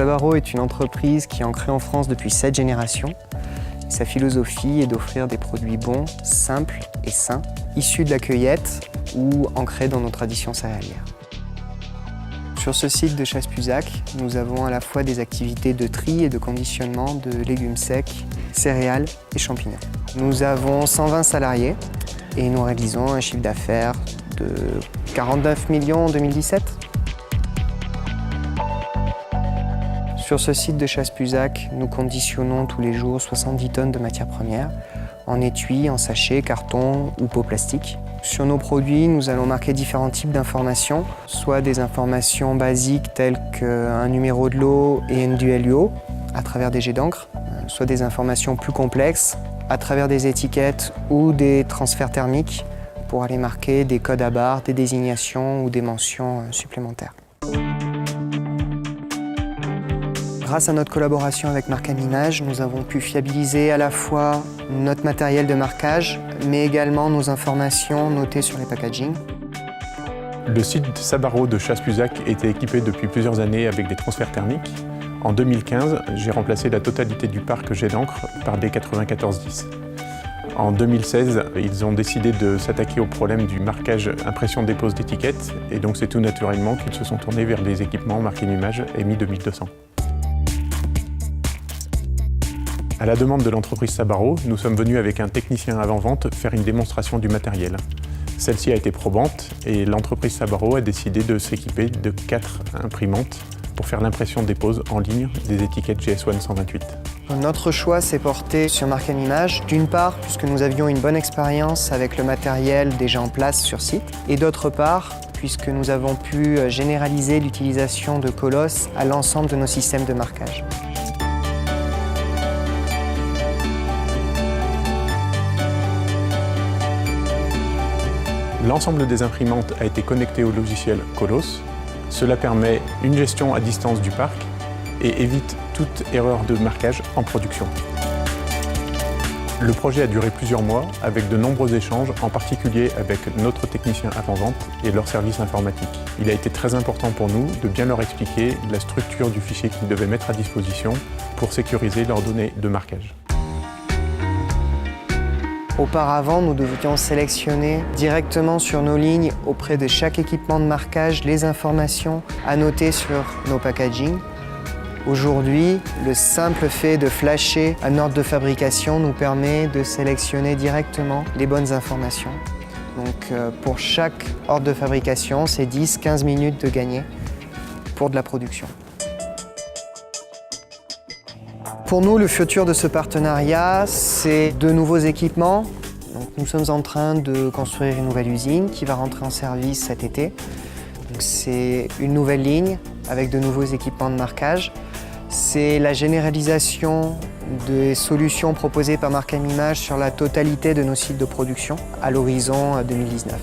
Sabaro est une entreprise qui est ancrée en France depuis 7 générations. Sa philosophie est d'offrir des produits bons, simples et sains, issus de la cueillette ou ancrés dans nos traditions céréalières. Sur ce site de Chasse-Puzac, nous avons à la fois des activités de tri et de conditionnement de légumes secs, céréales et champignons. Nous avons 120 salariés et nous réalisons un chiffre d'affaires de 49 millions en 2017. Sur ce site de Chasse-Puzac, nous conditionnons tous les jours 70 tonnes de matières premières, en étui, en sachet, carton ou pot plastique. Sur nos produits, nous allons marquer différents types d'informations, soit des informations basiques telles qu'un numéro de lot et une duel UO à travers des jets d'encre, soit des informations plus complexes à travers des étiquettes ou des transferts thermiques pour aller marquer des codes à barres, des désignations ou des mentions supplémentaires. Grâce à notre collaboration avec Markham Image, nous avons pu fiabiliser à la fois notre matériel de marquage, mais également nos informations notées sur les packagings. Le site Sabaro de Chasse-Puzac était équipé depuis plusieurs années avec des transferts thermiques. En 2015, j'ai remplacé la totalité du parc jet d'encre par des 9410. En 2016, ils ont décidé de s'attaquer au problème du marquage impression-dépose d'étiquettes, et donc c'est tout naturellement qu'ils se sont tournés vers les équipements Markham Image MI 2200. À la demande de l'entreprise Sabaro, nous sommes venus avec un technicien avant-vente faire une démonstration du matériel. Celle-ci a été probante et l'entreprise Sabaro a décidé de s'équiper de 4 imprimantes pour faire l'impression-dépose en ligne des étiquettes GS1 128. Notre choix s'est porté sur Markham Image, d'une part puisque nous avions une bonne expérience avec le matériel déjà en place sur site, et d'autre part puisque nous avons pu généraliser l'utilisation de Colosse à l'ensemble de nos systèmes de marquage. L'ensemble des imprimantes a été connecté au logiciel Colosse. Cela permet une gestion à distance du parc et évite toute erreur de marquage en production. Le projet a duré plusieurs mois avec de nombreux échanges, en particulier avec notre technicien avant-vente et leur service informatique. Il a été très important pour nous de bien leur expliquer la structure du fichier qu'ils devaient mettre à disposition pour sécuriser leurs données de marquage. Auparavant, nous devions sélectionner directement sur nos lignes, auprès de chaque équipement de marquage, les informations à noter sur nos packagings. Aujourd'hui, le simple fait de flasher un ordre de fabrication nous permet de sélectionner directement les bonnes informations. Donc pour chaque ordre de fabrication, c'est 10-15 minutes de gagner pour de la production. Pour nous, le futur de ce partenariat, c'est de nouveaux équipements. Donc, nous sommes en train de construire une nouvelle usine qui va rentrer en service cet été. C'est une nouvelle ligne avec de nouveaux équipements de marquage. C'est la généralisation des solutions proposées par Markham Image sur la totalité de nos sites de production à l'horizon 2019.